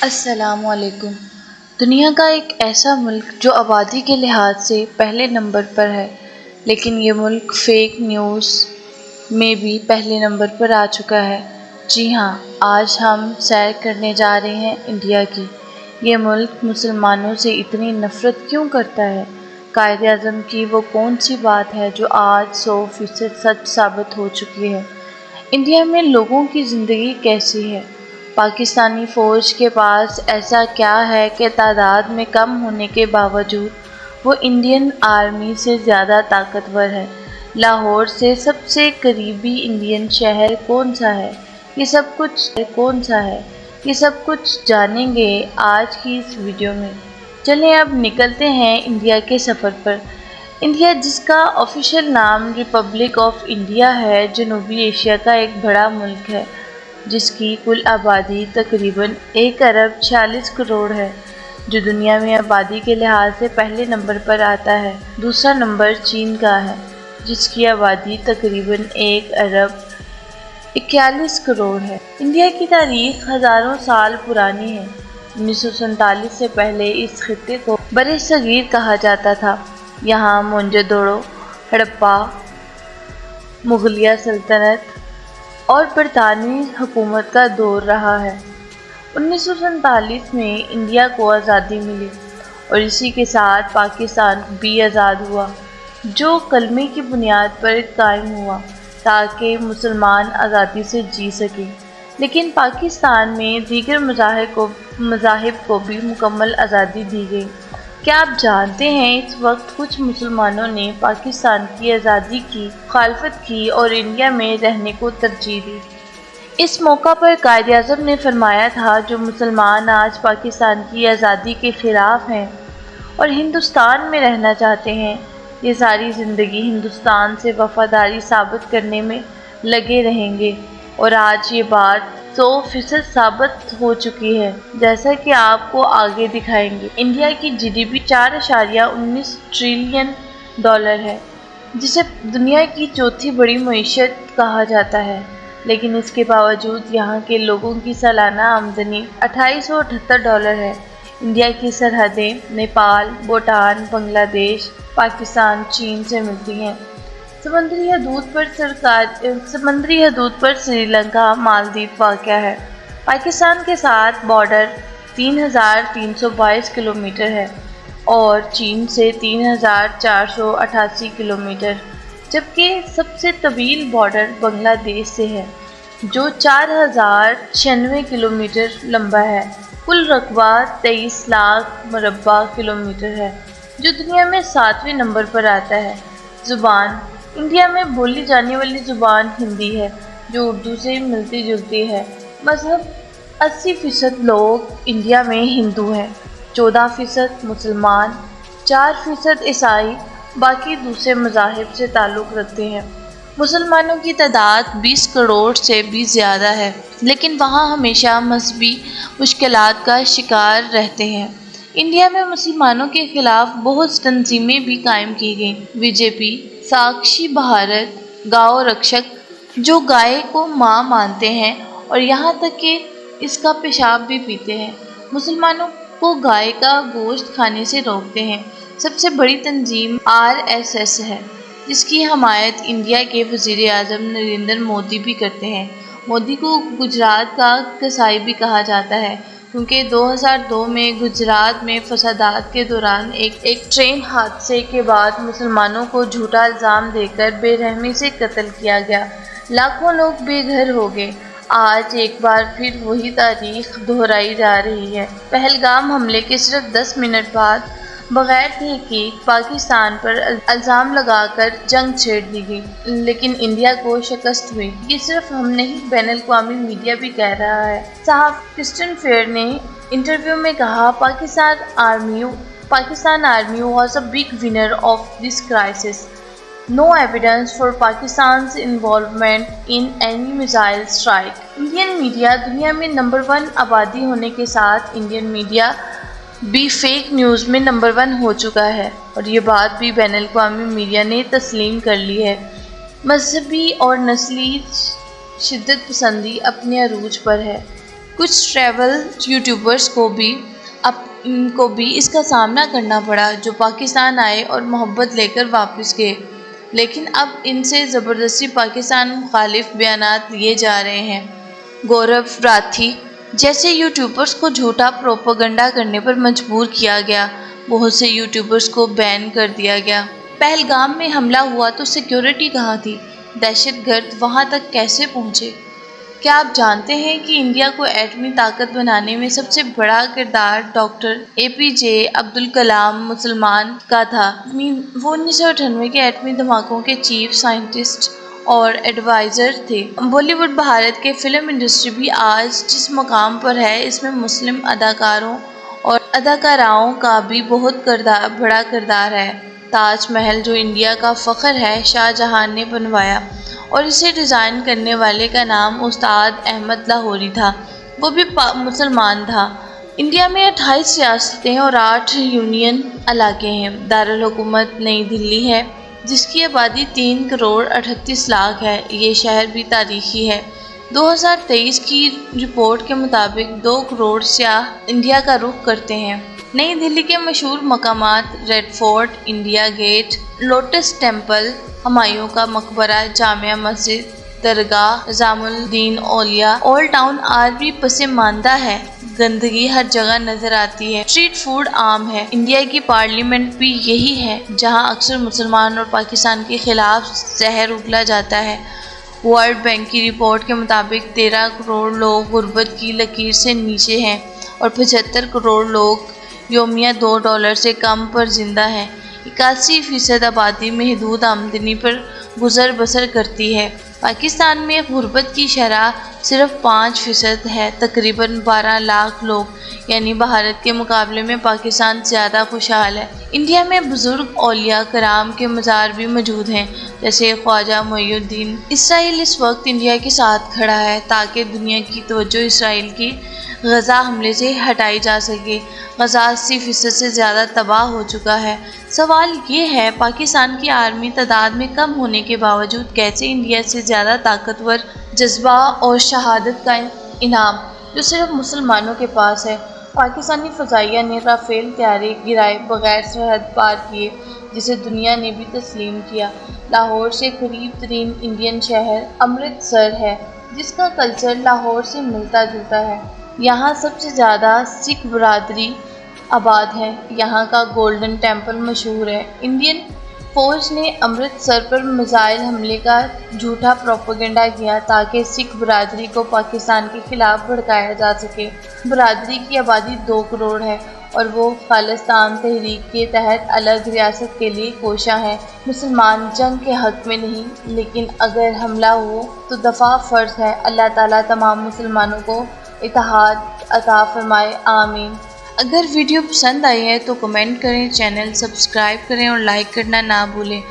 السلام علیکم۔ دنیا کا ایک ایسا ملک جو آبادی کے لحاظ سے پہلے نمبر پر ہے، لیکن یہ ملک فیک نیوز میں بھی پہلے نمبر پر آ چکا ہے۔ جی ہاں، آج ہم سیر کرنے جا رہے ہیں انڈیا کی۔ یہ ملک مسلمانوں سے اتنی نفرت کیوں کرتا ہے؟ قائد اعظم کی وہ کون سی بات ہے جو آج 100% سچ ثابت ہو چکی ہے؟ انڈیا میں لوگوں کی زندگی کیسی ہے؟ پاکستانی فوج کے پاس ایسا کیا ہے کہ تعداد میں کم ہونے کے باوجود وہ انڈین آرمی سے زیادہ طاقتور ہے؟ لاہور سے سب سے قریبی انڈین شہر کون سا ہے؟ یہ سب کچھ جانیں گے آج کی اس ویڈیو میں۔ چلیں اب نکلتے ہیں انڈیا کے سفر پر۔ انڈیا، جس کا آفیشیل نام ریپبلک آف انڈیا ہے، جنوبی ایشیا کا ایک بڑا ملک ہے جس کی کل آبادی تقریباً 1 ارب 46 کروڑ ہے، جو دنیا میں آبادی کے لحاظ سے پہلے نمبر پر آتا ہے۔ دوسرا نمبر چین کا ہے، جس کی آبادی تقریباً 1 ارب 41 کروڑ ہے۔ انڈیا کی تاریخ ہزاروں سال پرانی ہے۔ 1947 سے پہلے اس خطے کو بر صغیر کہا جاتا تھا۔ یہاں موہنجو-دڑو، ہڑپہ، مغلیہ سلطنت اور برطانوی حکومت کا دور رہا ہے۔ 1947 میں انڈیا کو آزادی ملی اور اسی کے ساتھ پاکستان بھی آزاد ہوا، جو کلمے کی بنیاد پر قائم ہوا تاکہ مسلمان آزادی سے جی سکیں۔ لیکن پاکستان میں دیگر مذاہب کو بھی مکمل آزادی دی گئی۔ کیا آپ جانتے ہیں اس وقت کچھ مسلمانوں نے پاکستان کی آزادی کی مخالفت کی اور انڈیا میں رہنے کو ترجیح دی؟ اس موقع پر قائد اعظم نے فرمایا تھا، جو مسلمان آج پاکستان کی آزادی کے خلاف ہیں اور ہندوستان میں رہنا چاہتے ہیں، یہ ساری زندگی ہندوستان سے وفاداری ثابت کرنے میں لگے رہیں گے۔ اور آج یہ بات 100% ثابت ہو چکی ہے، جیسا کہ آپ کو آگے دکھائیں گے۔ انڈیا کی GDP 4.19 ٹریلین ڈالر ہے، جسے دنیا کی چوتھی بڑی معیشت کہا جاتا ہے، لیکن اس کے باوجود یہاں کے لوگوں کی سالانہ آمدنی $2878 ہے۔ انڈیا کی سرحدیں نیپال، بھوٹان، بنگلہ دیش، پاکستان، چین سے ملتی ہیں۔ سمندری حدود پر سری لنکا، مالدیپ واقع ہے۔ پاکستان کے ساتھ بارڈر 3322 کلومیٹر ہے اور چین سے 3488 کلومیٹر، جبکہ سب سے طویل بارڈر بنگلہ دیش سے ہے، جو 4096 کلومیٹر لمبا ہے۔ کل رقبہ 23 لاکھ مربع کلومیٹر ہے، جو دنیا میں 7ویں نمبر پر آتا ہے۔ زبان: انڈیا میں بولی جانے والی زبان ہندی ہے، جو اردو سے ملتی جلتی ہے۔ مذہب: 80% لوگ انڈیا میں ہندو ہیں، 14% مسلمان، 4% عیسائی، باقی دوسرے مذاہب سے تعلق رکھتے ہیں۔ مسلمانوں کی تعداد 20 کروڑ سے بھی زیادہ ہے، لیکن وہاں ہمیشہ مذہبی مشکلات کا شکار رہتے ہیں۔ انڈیا میں مسلمانوں کے خلاف بہت سی تنظیمیں بھی قائم کی گئیں۔ BJP، ساکشی بھارت، گاؤ رکشک، جو گائے کو ماں مانتے ہیں اور یہاں تک کہ اس کا پیشاب بھی پیتے ہیں، مسلمانوں کو گائے کا گوشت کھانے سے روکتے ہیں۔ سب سے بڑی تنظیم RSS ہے، جس کی حمایت انڈیا کے وزیر اعظم نریندر مودی بھی کرتے ہیں۔ مودی کو گجرات کا قصائی بھی کہا جاتا ہے، کیونکہ 2002 میں گجرات میں فسادات کے دوران ایک ٹرین حادثے کے بعد مسلمانوں کو جھوٹا الزام دے کر بے رحمی سے قتل کیا گیا، لاکھوں لوگ بے گھر ہو گئے۔ آج ایک بار پھر وہی تاریخ دہرائی جا رہی ہے۔ پہلگام حملے کے صرف 10 منٹ بعد بغیر تحقیق پاکستان پر الزام لگا کر جنگ چھیڑ دی گئی، لیکن انڈیا کو شکست ہوئی۔ یہ صرف ہم نہیں، بین الاقوامی میڈیا بھی کہہ رہا ہے۔ صحافی کرسٹن فیئر نے انٹرویو میں کہا، Pakistan army was a big winner of this crisis. No evidence for Pakistan's involvement in any missile strike. Indian media دنیا میں نمبر 1 آبادی ہونے کے ساتھ انڈین میڈیا بھی فیک نیوز میں نمبر 1 ہو چکا ہے، اور یہ بات بھی بین الاقوامی میڈیا نے تسلیم کر لی ہے۔ مذہبی اور نسلی شدت پسندی اپنے عروج پر ہے۔ کچھ ٹریول یوٹیوبرز کو بھی اس کا سامنا کرنا پڑا جو پاکستان آئے اور محبت لے کر واپس گئے، لیکن اب ان سے زبردستی پاکستان مخالف بیانات لیے جا رہے ہیں۔ گورو راتھی جیسے یوٹیوبرز کو جھوٹا پروپیگنڈا کرنے پر مجبور کیا گیا، بہت سے یوٹیوبرز کو بین کر دیا گیا۔ پہلگام میں حملہ ہوا تو سیکیورٹی کہاں تھی؟ دہشت گرد وہاں تک کیسے پہنچے؟ کیا آپ جانتے ہیں کہ انڈیا کو ایٹمی طاقت بنانے میں سب سے بڑا کردار ڈاکٹر APJ عبدالکلام مسلمان کا تھا؟ وہ 1998 کے ایٹمی دھماکوں کے چیف سائنٹسٹ اور ایڈوائزر تھے۔ بالی ووڈ بھارت کے فلم انڈسٹری بھی آج جس مقام پر ہے، اس میں مسلم اداکاروں اور اداکاراؤں کا بھی بہت بڑا کردار ہے۔ تاج محل جو انڈیا کا فخر ہے، شاہ جہاں نے بنوایا اور اسے ڈیزائن کرنے والے کا نام استاد احمد لاہوری تھا، وہ بھی مسلمان تھا۔ انڈیا میں 28 ریاستیں اور 8 یونین علاقے ہیں۔ دارالحکومت نئی دہلی ہے، جس کی آبادی 3 کروڑ 38 لاکھ ہے۔ یہ شہر بھی تاریخی ہے۔ 2023 کی رپورٹ کے مطابق 2 کروڑ سیاح انڈیا کا رخ کرتے ہیں۔ نئی دہلی کے مشہور مقامات Red Fort, India Gate, Lotus Temple, Humayun کا مقبرہ، جامع مسجد، درگاہ نظام الدین اولیاء، اولڈ ٹاؤن آج بھی پسماندہ ہے۔ گندگی ہر جگہ نظر آتی ہے۔ اسٹریٹ فوڈ عام ہے۔ انڈیا کی پارلیمنٹ بھی یہی ہے جہاں اکثر مسلمان اور پاکستان کے خلاف زہر اگلا جاتا ہے۔ ورلڈ بینک کی رپورٹ کے مطابق 13 کروڑ لوگ غربت کی لکیر سے نیچے ہیں اور 75 کروڑ لوگ یومیہ $2 سے کم پر زندہ ہیں۔ 81% آبادی محدود آمدنی پر گزر بسر کرتی ہے۔ پاکستان میں غربت کی شرح صرف 5% ہے۔ تقریباً 12 لاکھ لوگ، یعنی بھارت کے مقابلے میں پاکستان زیادہ خوشحال ہے۔ انڈیا میں بزرگ اولیاء کرام کے مزار بھی موجود ہیں، جیسے خواجہ معین الدین۔ اسرائیل اس وقت انڈیا کے ساتھ کھڑا ہے تاکہ دنیا کی توجہ اسرائیل کی غزہ حملے سے ہٹائی جا سکے۔ غزہ 80% سے زیادہ تباہ ہو چکا ہے۔ سوال یہ ہے، پاکستان کی آرمی تعداد میں کم ہونے کے باوجود کیسے انڈیا سے زیادہ طاقتور جذبہ اور شہادت کا انعام، جو صرف مسلمانوں کے پاس ہے؟ پاکستانی فضائیہ نے رافیل طیارے گرائے بغیر سرحد پار کیے، جسے دنیا نے بھی تسلیم کیا۔ لاہور سے قریب ترین انڈین شہر امرتسر ہے، جس کا کلچر لاہور سے ملتا جلتا ہے۔ یہاں سب سے زیادہ سکھ برادری آباد ہے۔ یہاں کا گولڈن ٹیمپل مشہور ہے۔ انڈین فوج نے امرتسر پر میزائل حملے کا جھوٹا پروپیگنڈا کیا تاکہ سکھ برادری کو پاکستان کے خلاف بھڑکایا جا سکے۔ برادری کی آبادی 2 کروڑ ہے اور وہ خالصتان تحریک کے تحت الگ ریاست کے لیے کوشاں ہے۔ مسلمان جنگ کے حق میں نہیں، لیکن اگر حملہ ہو تو دفاع فرض ہے۔ اللہ تعالیٰ تمام مسلمانوں کو اتحاد عطا فرمائے، آمین۔ اگر ویڈیو پسند آئی ہے تو کمنٹ کریں، چینل سبسکرائب کریں اور لائک کرنا نہ بھولیں۔